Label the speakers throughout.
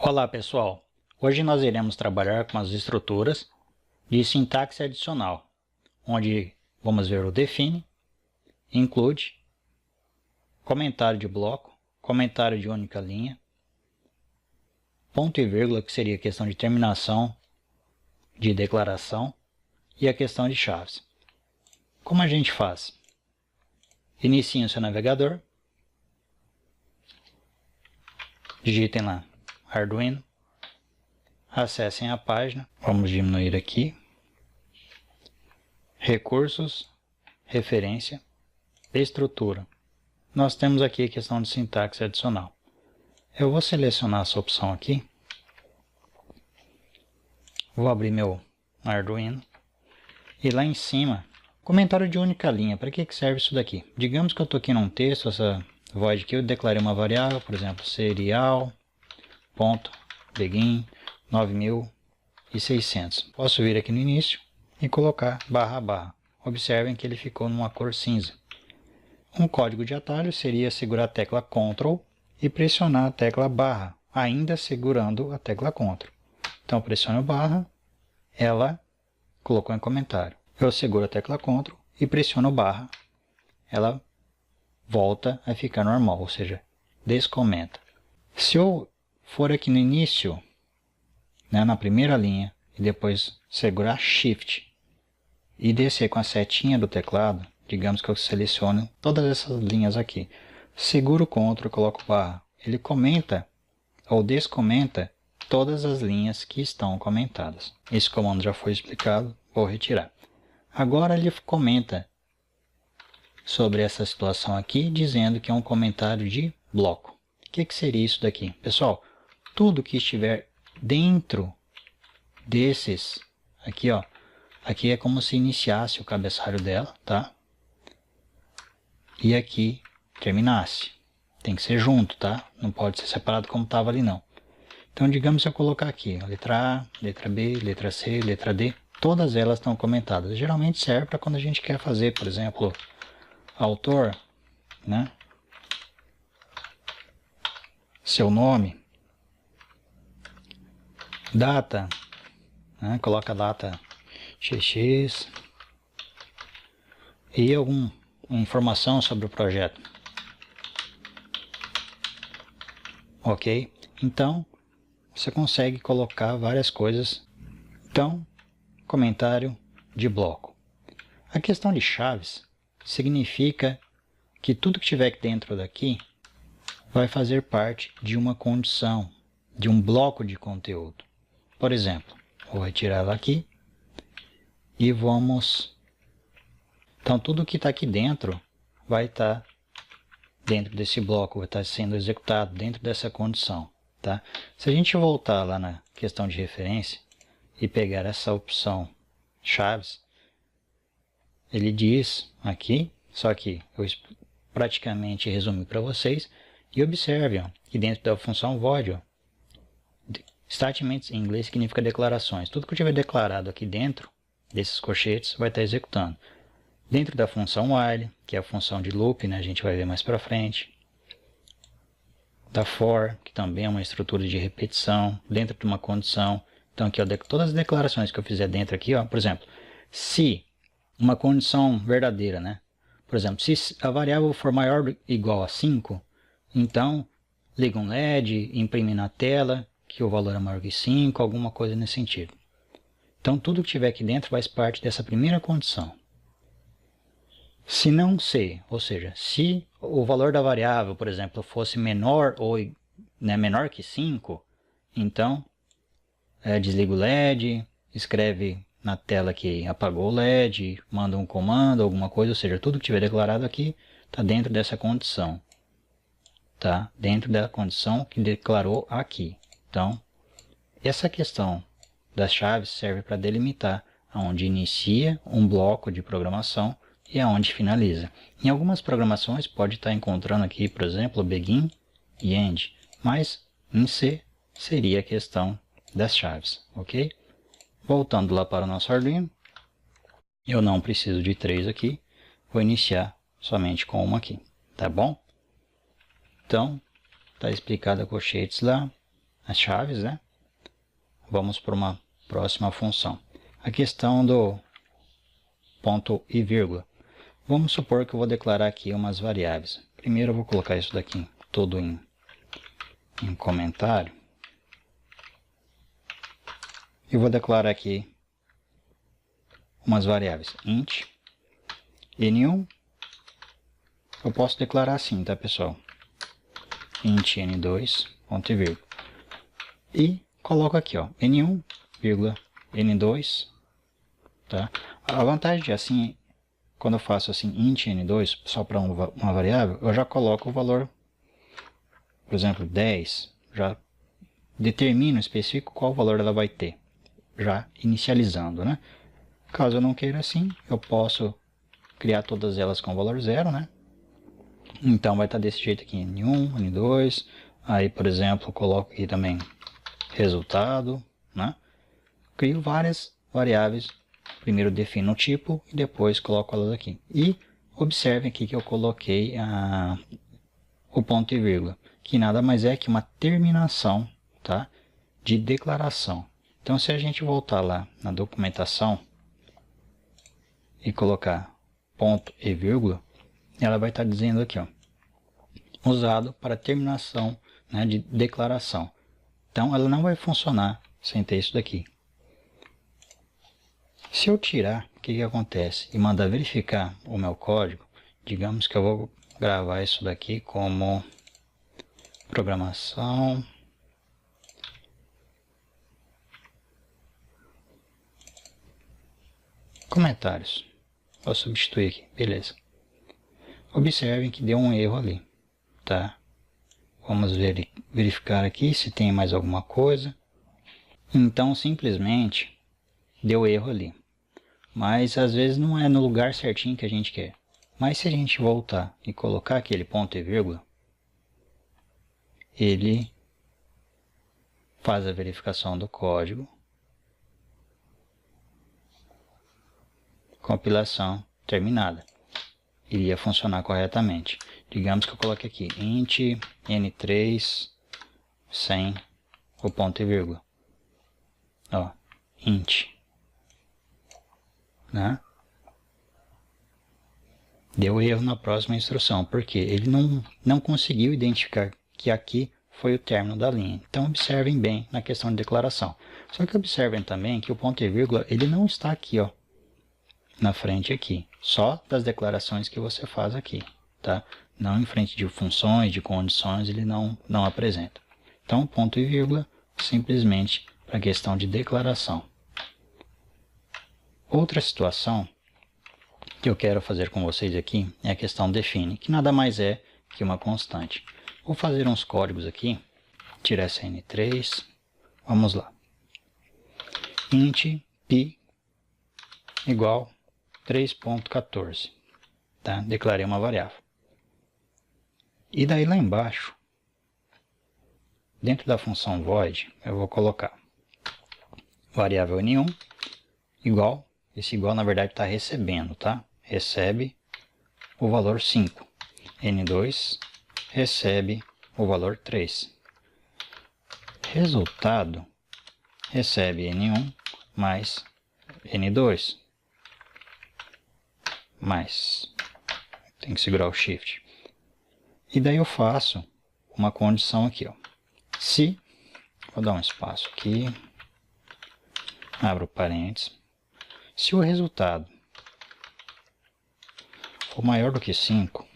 Speaker 1: Olá pessoal, hoje nós iremos trabalhar com as estruturas de sintaxe adicional, onde vamos ver o define, include, comentário de bloco, comentário de única linha, ponto e vírgula, que seria a questão de terminação de declaração, e a questão de chaves. Como a gente faz? Iniciem o seu navegador, digitem lá Arduino, acessem a página, vamos diminuir aqui, recursos, referência, estrutura. Nós temos aqui a questão de sintaxe adicional. Eu vou selecionar essa opção aqui, vou abrir meu Arduino e lá em cima, comentário de única linha. Para que serve isso daqui? Digamos que eu estou aqui num texto, essa void aqui, eu declarei uma variável, por exemplo, serial.begin 9600. Posso vir aqui no início e colocar barra barra. Observem que ele ficou numa cor cinza. Um código de atalho seria segurar a tecla Ctrl e pressionar a tecla barra, ainda segurando a tecla Ctrl. Então pressiono barra, ela colocou em comentário. Eu seguro a tecla Ctrl e pressiono barra, ela volta a ficar normal, ou seja, descomenta. Se eu for aqui no início, na primeira linha, e depois segurar Shift e descer com a setinha do teclado, digamos que eu seleciono todas essas linhas aqui, seguro o Ctrl e coloco barra, ele comenta ou descomenta todas as linhas que estão comentadas. Esse comando já foi explicado, vou retirar. Agora ele comenta sobre essa situação aqui, dizendo que é um comentário de bloco. O que seria isso daqui? Pessoal, tudo que estiver dentro desses, aqui ó, aqui é como se iniciasse o cabeçalho dela, tá? E aqui terminasse. Tem que ser junto, tá? Não pode ser separado como estava ali não. Então digamos que eu colocar aqui, letra A, letra B, letra C, letra D, todas elas estão comentadas. Geralmente serve para quando a gente quer fazer, por exemplo, autor, né? Seu nome, data, né? Coloca a data XX e alguma informação sobre o projeto. Ok? Então, você consegue colocar várias coisas. Então, comentário de bloco. A questão de chaves significa que tudo que estiver aqui dentro daqui vai fazer parte de uma condição, de um bloco de conteúdo. Por exemplo, vou retirar ela aqui e vamos... Então, tudo que está aqui dentro vai estar dentro desse bloco, vai estar sendo executado dentro dessa condição. Tá? Se a gente voltar lá na questão de referência e pegar essa opção chaves, ele diz aqui, só que eu praticamente resumi para vocês, e observe ó, que dentro da função void, ó, statements em inglês significa declarações. Tudo que eu tiver declarado aqui dentro desses colchetes vai estar executando. Dentro da função while, que é a função de loop, né, a gente vai ver mais para frente. Da for, que também é uma estrutura de repetição, dentro de uma condição. Então aqui, ó, todas as declarações que eu fizer dentro aqui, ó, por exemplo, se uma condição verdadeira, né? Por exemplo, se a variável for maior ou igual a 5, então liga um LED, imprime na tela que o valor é maior que 5, alguma coisa nesse sentido. Então tudo que tiver aqui dentro faz parte dessa primeira condição. Se não ser, ou seja, se o valor da variável, por exemplo, fosse menor ou menor que 5, então desliga o LED, escreve na tela que apagou o LED, manda um comando, alguma coisa, ou seja, tudo que tiver declarado aqui está dentro dessa condição. Tá? Dentro da condição que declarou aqui. Então, essa questão das chaves serve para delimitar aonde inicia um bloco de programação e aonde finaliza. Em algumas programações pode estar encontrando aqui, por exemplo, begin e end, mas em C seria a questão das chaves, ok? Voltando lá para o nosso Arduino, eu não preciso de 3 aqui, vou iniciar somente com uma aqui, tá bom? Então, está explicado a colchetes lá, as chaves, né? Vamos para uma próxima função. A questão do ponto e vírgula. Vamos supor que eu vou declarar aqui umas variáveis. Primeiro eu vou colocar isso daqui tudo em comentário. E vou declarar aqui umas variáveis. Int n1. Eu posso declarar assim, tá, pessoal? Int n2, ponto e vírgula. E coloco aqui, ó, n1, vírgula, n2, tá? A vantagem de assim, quando eu faço assim, int n2, só para uma variável, eu já coloco o valor, por exemplo, 10, já determino, especifico qual valor ela vai ter, já inicializando, né? Caso eu não queira assim, eu posso criar todas elas com valor 0, né? Então vai estar desse jeito aqui, N1, N2, aí por exemplo, coloco aqui também resultado, né? Crio várias variáveis, primeiro defino o tipo e depois coloco elas aqui. E observem aqui que eu coloquei o ponto e vírgula, que nada mais é que uma terminação, tá? De declaração. Então se a gente voltar lá na documentação e colocar ponto e vírgula, ela vai estar dizendo aqui, ó, usado para terminação, né, de declaração. Então ela não vai funcionar sem ter isso daqui. Se eu tirar, o que acontece? E mandar verificar o meu código, digamos que eu vou gravar isso daqui como programação comentários. Vou substituir aqui, beleza. Observem que deu um erro ali, tá? Vamos verificar aqui se tem mais alguma coisa. Então simplesmente deu erro ali. Mas às vezes não é no lugar certinho que a gente quer. Mas se a gente voltar e colocar aquele ponto e vírgula, ele faz a verificação do código. Compilação terminada. Iria funcionar corretamente. Digamos que eu coloque aqui int n3 sem o ponto e vírgula. Ó, int, né? Deu erro na próxima instrução, porque ele não conseguiu identificar que aqui foi o término da linha. Então observem bem na questão de declaração. Só que observem também que o ponto e vírgula ele não está aqui, ó, na frente aqui, só das declarações que você faz aqui, tá? Não em frente de funções, de condições, ele não apresenta. Então, ponto e vírgula, simplesmente para a questão de declaração. Outra situação que eu quero fazer com vocês aqui é a questão define, que nada mais é que uma constante. Vou fazer uns códigos aqui, tirar essa n3, vamos lá. Int pi igual 3.14, tá? Declarei uma variável. E daí lá embaixo, dentro da função void, eu vou colocar variável n1 igual, esse igual na verdade está recebendo, tá? Recebe o valor 5. n2 recebe o valor 3. Resultado recebe n1 mais n2. Mais, tem que segurar o shift. E daí eu faço uma condição aqui, ó. Se, vou dar um espaço aqui, abro parênteses, se o resultado for maior do que 5,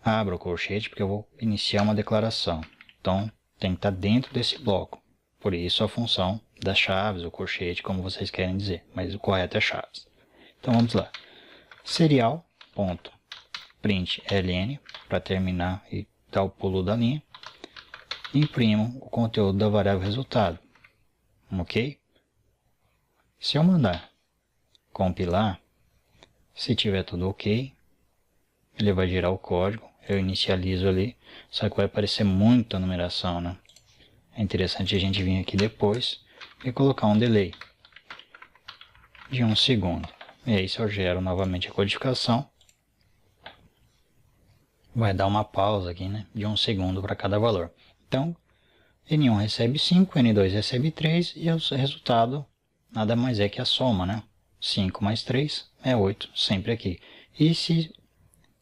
Speaker 1: abro o colchete porque eu vou iniciar uma declaração. Então tem que estar dentro desse bloco. Por isso a função das chaves, o colchete, como vocês querem dizer, mas o correto é chaves. Então vamos lá. Serial.println para terminar e dar o pulo da linha. Imprimo o conteúdo da variável resultado. Ok? Se eu mandar compilar, se tiver tudo ok, ele vai girar o código. Eu inicializo ali, só que vai aparecer muita numeração, né? É interessante a gente vir aqui depois e colocar um delay de 1 segundo. E aí se eu gero novamente a codificação, vai dar uma pausa aqui, né, de 1 segundo para cada valor. Então, N1 recebe 5, N2 recebe 3 e o resultado nada mais é que a soma, né? 5 mais 3 é 8, sempre aqui. E se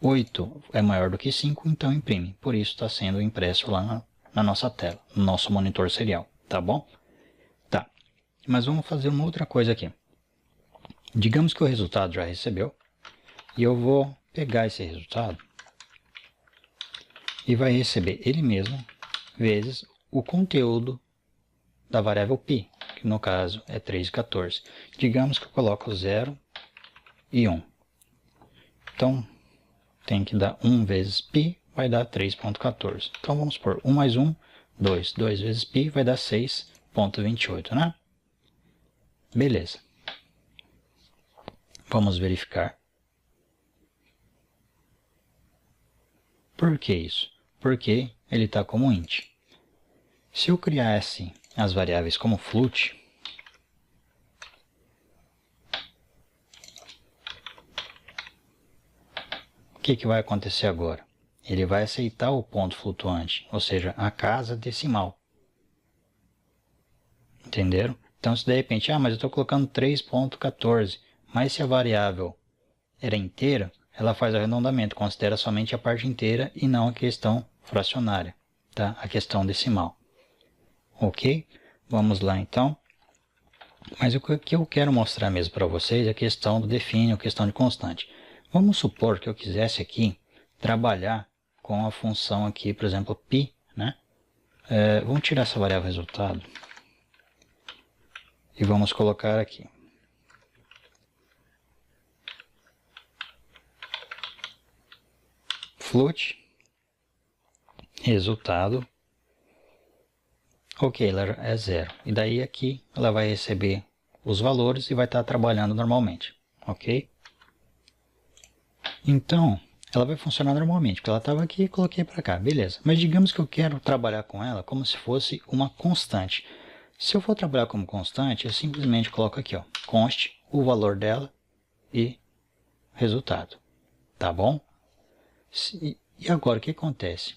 Speaker 1: 8 é maior do que 5, então imprime. Por isso está sendo impresso lá na nossa tela, no nosso monitor serial, tá bom? Tá, mas vamos fazer uma outra coisa aqui. Digamos que o resultado já recebeu, e eu vou pegar esse resultado e vai receber ele mesmo vezes o conteúdo da variável π, que no caso é 3,14. Digamos que eu coloco 0 e 1. Então, tem que dar 1 vezes π, vai dar 3,14. Então, vamos por 1 mais 1, 2. 2 vezes π vai dar 6,28, né? Beleza. Vamos verificar. Por que isso? Porque ele está como int. Se eu criasse as variáveis como float, o que vai acontecer agora? Ele vai aceitar o ponto flutuante, ou seja, a casa decimal. Entenderam? Então, se de repente, mas eu estou colocando 3,14, mas se a variável era inteira, ela faz o arredondamento, considera somente a parte inteira e não a questão fracionária, tá? A questão decimal. Ok? Vamos lá então. Mas o que eu quero mostrar mesmo para vocês é a questão do define, a questão de constante. Vamos supor que eu quisesse aqui trabalhar com a função aqui, por exemplo, π, né? Vamos tirar essa variável resultado e vamos colocar aqui. Float, resultado, ok, ela é 0. E daí aqui ela vai receber os valores e vai estar trabalhando normalmente, ok? Então, ela vai funcionar normalmente, porque ela estava aqui e coloquei para cá, beleza. Mas digamos que eu quero trabalhar com ela como se fosse uma constante. Se eu for trabalhar como constante, eu simplesmente coloco aqui, ó, const, o valor dela e resultado, tá bom? E agora o que acontece?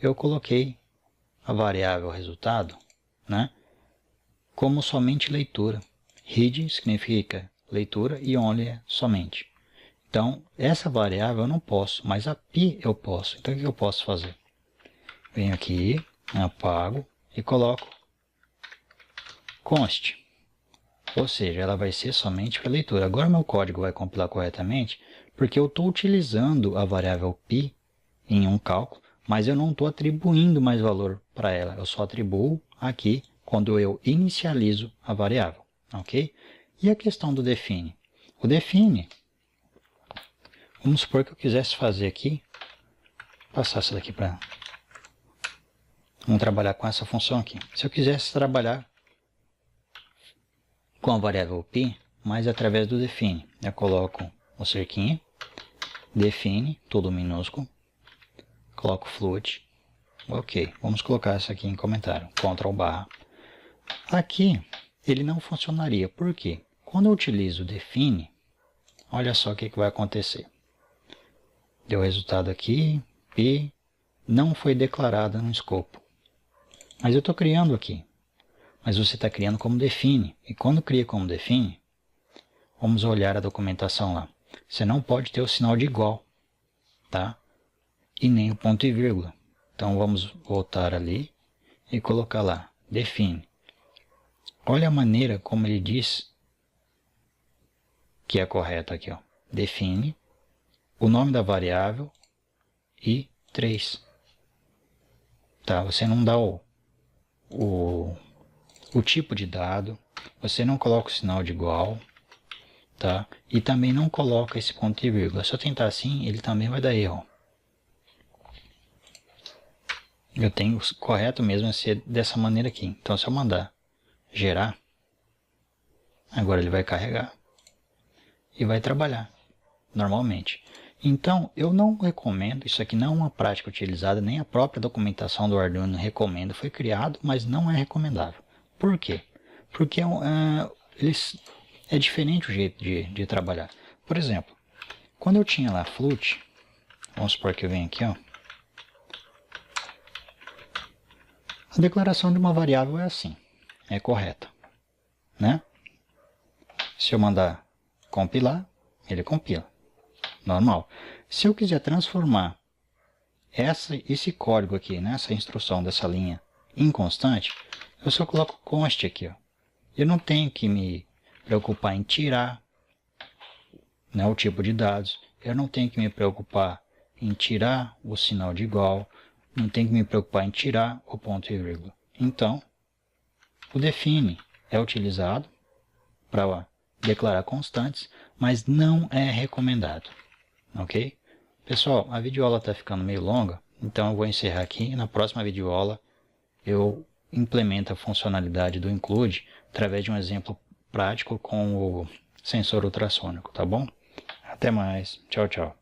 Speaker 1: Eu coloquei a variável resultado, né, como somente leitura. Read significa leitura e only é somente. Então, essa variável eu não posso, mas a π eu posso. Então, o que eu posso fazer? Venho aqui, apago e coloco const. Ou seja, ela vai ser somente para leitura. Agora meu código vai compilar corretamente, porque eu estou utilizando a variável π em um cálculo, mas eu não estou atribuindo mais valor para ela. Eu só atribuo aqui quando eu inicializo a variável, ok? E a questão do define? O define, vamos supor que eu quisesse fazer aqui, passar isso daqui para... Vamos trabalhar com essa função aqui. Se eu quisesse trabalhar com a variável π, mas através do define, eu coloco o cerquinho, define, tudo minúsculo, coloco float, ok, vamos colocar isso aqui em comentário, Ctrl/. Aqui ele não funcionaria, por quê? Quando eu utilizo define, olha só o que vai acontecer. Deu resultado aqui, π não foi declarada no escopo, mas eu estou criando aqui. Mas você está criando como define. E quando cria como define, vamos olhar a documentação lá. Você não pode ter o sinal de igual, tá? E nem o ponto e vírgula. Então vamos voltar ali e colocar lá, define. Olha a maneira como ele diz que é correto aqui, ó. Define o nome da variável e 3. Tá? Você não dá o tipo de dado, você não coloca o sinal de igual, tá? E também não coloca esse ponto e vírgula. Se eu tentar assim, ele também vai dar erro. Eu tenho o correto mesmo a ser dessa maneira aqui. Então, se eu mandar gerar, agora ele vai carregar e vai trabalhar normalmente. Então, eu não recomendo, isso aqui não é uma prática utilizada, nem a própria documentação do Arduino recomenda, foi criado, mas não é recomendável. Por quê? Porque é diferente o jeito de trabalhar. Por exemplo, quando eu tinha lá float, vamos supor que eu venho aqui, ó, A declaração de uma variável é assim, é correta, né? Se eu mandar compilar, ele compila, normal. Se eu quiser transformar esse código aqui, né, essa instrução dessa linha em constante, eu só coloco const aqui, ó. Eu não tenho que me preocupar em tirar, né, o tipo de dados, eu não tenho que me preocupar em tirar o sinal de igual, não tenho que me preocupar em tirar o ponto e vírgula. Então, o define é utilizado para declarar constantes, mas não é recomendado, ok? Pessoal, a videoaula está ficando meio longa, então eu vou encerrar aqui. Na próxima videoaula eu implemento a funcionalidade do include através de um exemplo prático com o sensor ultrassônico, tá bom? Até mais, tchau, tchau.